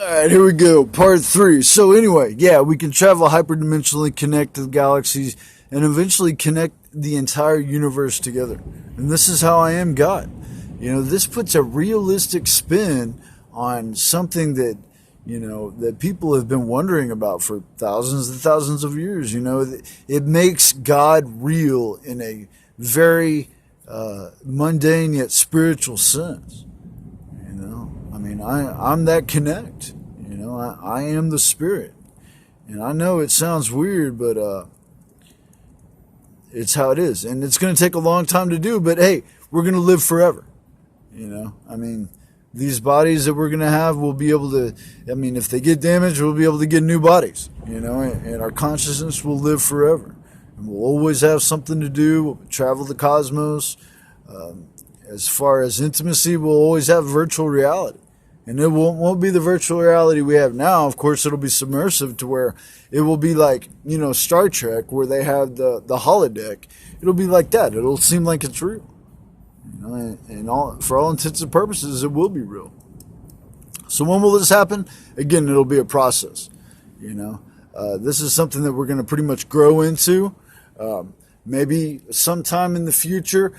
Alright, here we go. Part 3. So anyway, yeah, we can travel hyperdimensionally, connect to the galaxies, and eventually connect the entire universe together. And this is how I am God. This puts a realistic spin on something that, that people have been wondering about for thousands and thousands of years. It makes God real in a very mundane yet spiritual sense. I'm that connect. I am the spirit. And I know it sounds weird, but it's how it is. And it's going to take a long time to do, but hey, we're going to live forever. These bodies that we're going to have, we'll be able to, if they get damaged, we'll be able to get new bodies, and our consciousness will live forever. And we'll always have something to do. We'll travel the cosmos. As far as intimacy, we'll always have virtual reality. And it won't be the virtual reality we have now. Of course, it'll be submersive to where it will be like, Star Trek, where they have the holodeck. It'll be like that. It'll seem like it's real. For all intents and purposes, it will be real. So when will this happen? Again, it'll be a process. This is something that we're going to pretty much grow into. Maybe sometime in the future,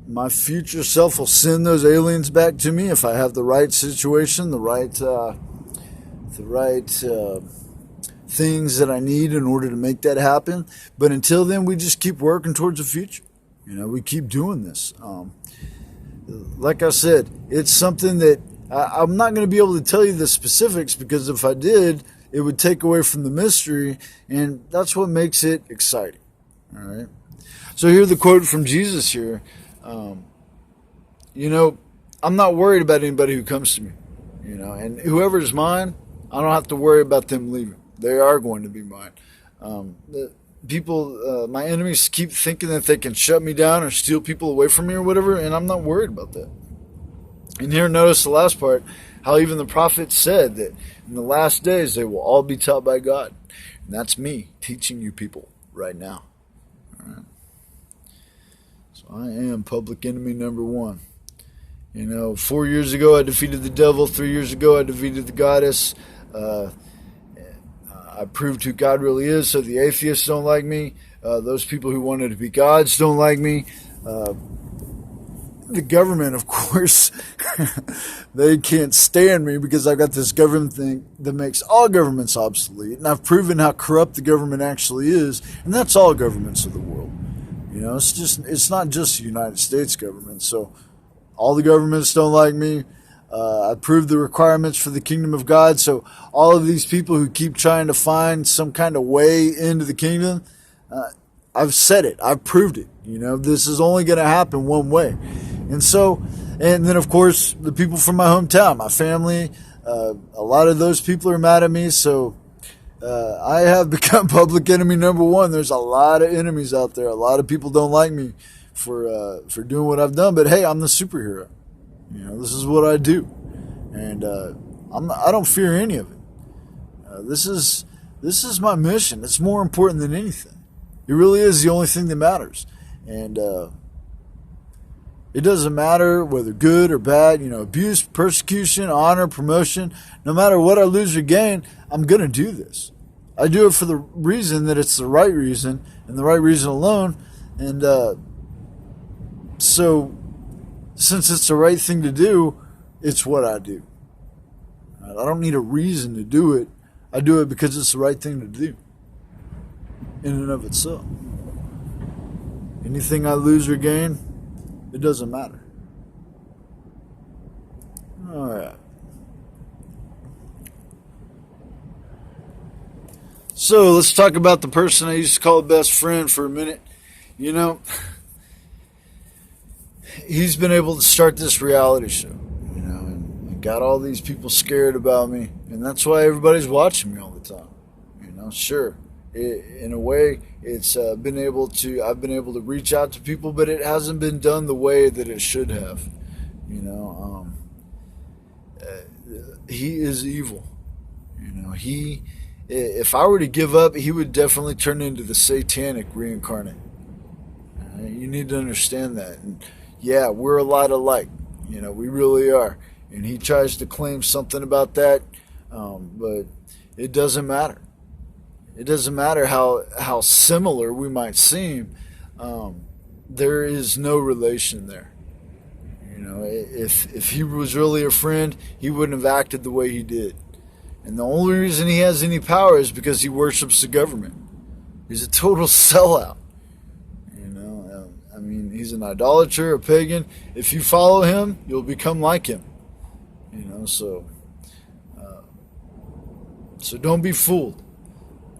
my future self will send those aliens back to me if I have the right situation, the right things that I need in order to make that happen. But until then, we just keep working towards the future. We keep doing this. Like I said, it's something that I'm not going to be able to tell you the specifics, because if I did, it would take away from the mystery, and that's what makes it exciting. All right. So here's the quote from Jesus here. I'm not worried about anybody who comes to me, and whoever's mine, I don't have to worry about them leaving. They are going to be mine. My enemies keep thinking that they can shut me down or steal people away from me or whatever, and I'm not worried about that. And here, notice the last part, how even the prophet said that in the last days they will all be taught by God. And that's me teaching you people right now. All right. So I am public enemy number 1. 4 years ago I defeated the devil. 3 years ago I defeated the goddess. I proved who God really is, so the atheists don't like me. Those people who wanted to be gods don't like me. The government, of course, they can't stand me because I've got this government thing that makes all governments obsolete. And I've proven how corrupt the government actually is. And that's all governments of the world. It's not just the United States government. So all the governments don't like me. I proved the requirements for the kingdom of God. So all of these people who keep trying to find some kind of way into the kingdom, I've said it. I've proved it. This is only going to happen one way. And then of course, the people from my hometown, my family, a lot of those people are mad at me. So I have become public enemy number 1. There's a lot of enemies out there. A lot of people don't like me for doing what I've done. But hey, I'm the superhero. This is what I do, and I don't fear any of it. This is my mission. It's more important than anything. It really is the only thing that matters, and it doesn't matter whether good or bad. Abuse, persecution, honor, promotion. No matter what I lose or gain, I'm gonna do this. I do it for the reason that it's the right reason and the right reason alone, and so. Since it's the right thing to do, it's what I do. I don't need a reason to do it. I do it because it's the right thing to do in and of itself. Anything I lose or gain, it doesn't matter. All right. So let's talk about the person I used to call a best friend for a minute. He's been able to start this reality show, and got all these people scared about me, and that's why everybody's watching me all the time. Sure, in a way, it's I've been able to reach out to people, but it hasn't been done the way that it should have. He is evil. If I were to give up, he would definitely turn into the satanic reincarnate. You need to understand that. And yeah, we're a lot alike. We really are. And he tries to claim something about that. But it doesn't matter. It doesn't matter how similar we might seem. There is no relation there. You know, if he was really a friend, he wouldn't have acted the way he did. And the only reason he has any power is because he worships the government. He's a total sellout. You know, I mean, he's an idolater, a pagan. If you follow him, you'll become like him. You know, so don't be fooled.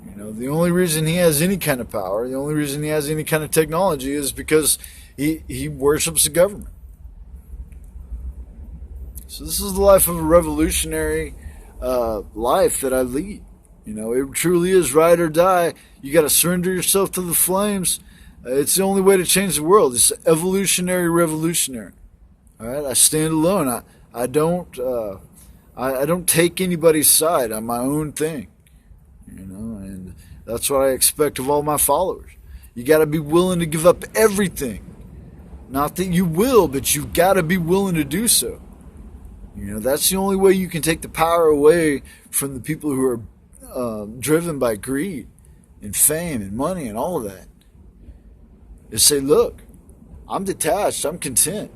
You know, the only reason he has any kind of power, the only reason he has any kind of technology is because he worships the government. So this is the life of a revolutionary life that I lead. You know, it truly is ride or die. You got to surrender yourself to the flames. It's the only way to change the world. It's evolutionary, revolutionary. All right, I stand alone. I don't take anybody's side. I'm my own thing. You know, and that's what I expect of all my followers. You got to be willing to give up everything. Not that you will, but you've got to be willing to do so. You know, that's the only way you can take the power away from the people who are driven by greed and fame and money and all of that. Is say, look, I'm detached. I'm content.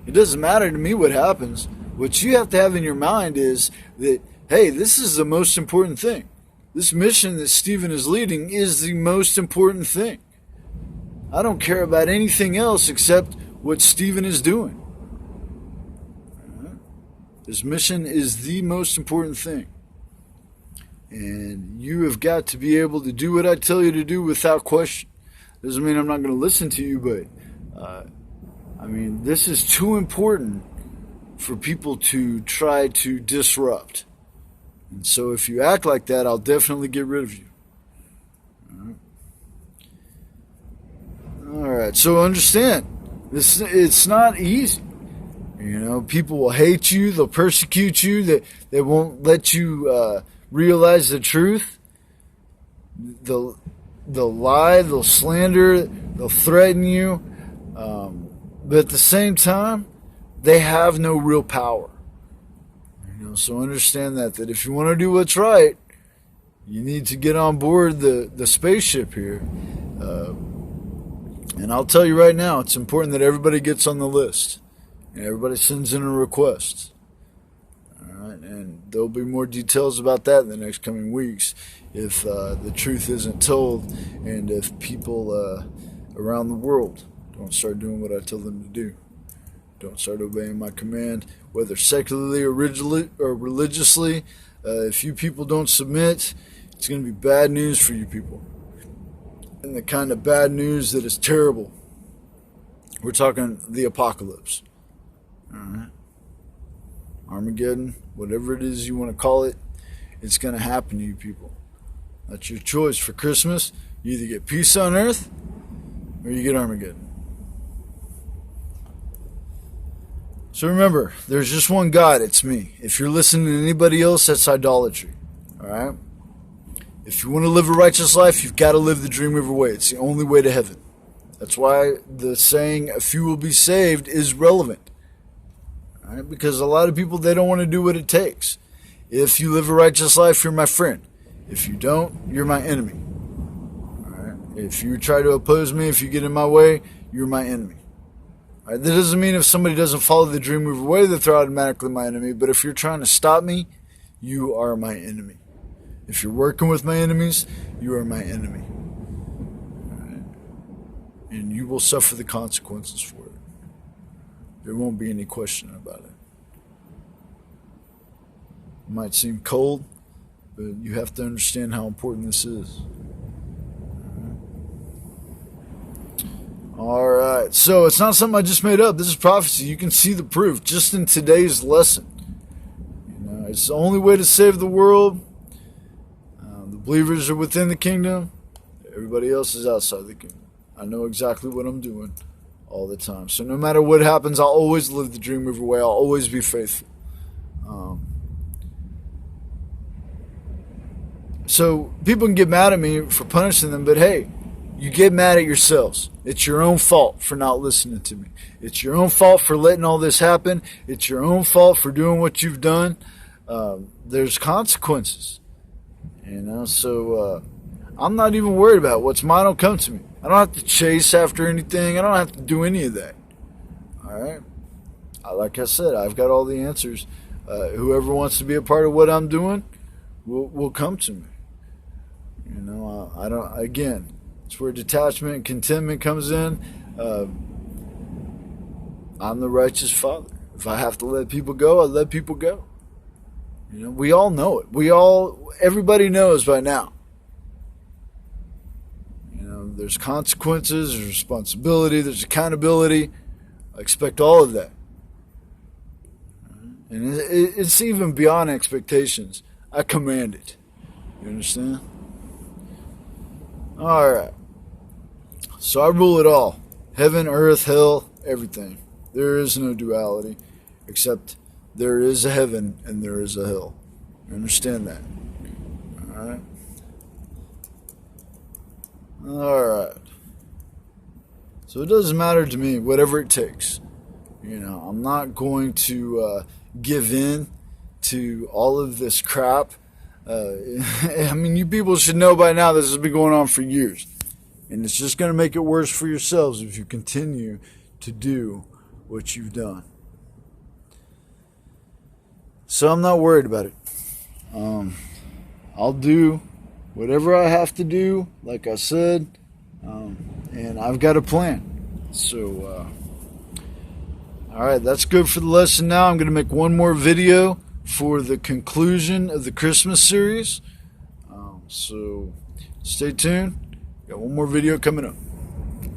It doesn't matter to me what happens. What you have to have in your mind is that, hey, this is the most important thing. This mission that Stephen is leading is the most important thing. I don't care about anything else except what Stephen is doing. This mission is the most important thing. And you have got to be able to do what I tell you to do without question. Doesn't mean I'm not going to listen to you, but I mean, this is too important for people to try to disrupt. And so if you act like that, I'll definitely get rid of you. All right, so understand, it's not easy. You know, people will hate you, they'll persecute you, they won't let you realize the truth. They'll lie, they'll slander, they'll threaten you. But at the same time, they have no real power. You know, so understand that if you want to do what's right, you need to get on board the spaceship here. And I'll tell you right now, it's important that everybody gets on the list. And everybody sends in a request. All right, and there'll be more details about that in the next coming weeks if the truth isn't told and if people around the world don't start doing what I tell them to do. Don't start obeying my command, whether secularly or religiously. If you people don't submit, it's going to be bad news for you people. And the kind of bad news that is terrible. We're talking the apocalypse. All right. Armageddon, whatever it is you want to call it, it's going to happen to you people. That's your choice for Christmas. You either get peace on earth or you get Armageddon. So remember, there's just one God, it's me. If you're listening to anybody else, that's idolatry. All right? If you want to live a righteous life, you've got to live the Dreamweaver way. It's the only way to heaven. That's why the saying, a few will be saved, is relevant. All right? Because a lot of people, they don't want to do what it takes. If you live a righteous life, you're my friend. If you don't, you're my enemy. All right? If you try to oppose me, if you get in my way, you're my enemy. All right? That doesn't mean if somebody doesn't follow the Dreamweaver way that they're automatically my enemy. But if you're trying to stop me, you are my enemy. If you're working with my enemies, you are my enemy. All right? And you will suffer the consequences for it. There won't be any question about it. It might seem cold, but you have to understand how important this is. All right. So it's not something I just made up. This is prophecy. You can see the proof just in today's lesson. You know, it's the only way to save the world. The believers are within the kingdom. Everybody else is outside the kingdom. I know exactly what I'm doing all the time. So no matter what happens, I'll always live the Dreamweaver way. I'll always be faithful. So people can get mad at me for punishing them, but hey, you get mad at yourselves. It's your own fault for not listening to me. It's your own fault for letting all this happen. It's your own fault for doing what you've done. there's consequences. So I'm not even worried about it. What's mine will come to me. I don't have to chase after anything. I don't have to do any of that. All right. Like I said, I've got all the answers. Whoever wants to be a part of what I'm doing will come to me. I don't. Again, it's where detachment and contentment comes in. I'm the righteous father. If I have to let people go, I let people go. We all know it. Everybody knows by now. There's consequences, there's responsibility, there's accountability. I expect all of that. And it's even beyond expectations. I command it. You understand? All right. So I rule it all. Heaven, earth, hell, everything. There is no duality, except there is a heaven and there is a hell. You understand that? All right. All right. So it doesn't matter to me, whatever it takes. I'm not going to give in to all of this crap. You people should know by now this has been going on for years. And it's just going to make it worse for yourselves if you continue to do what you've done. So I'm not worried about it. I'll do whatever I have to do, like I said, and I've got a plan. So, all right, that's good for the lesson now. I'm going to make one more video for the conclusion of the Christmas series. So stay tuned. Got one more video coming up.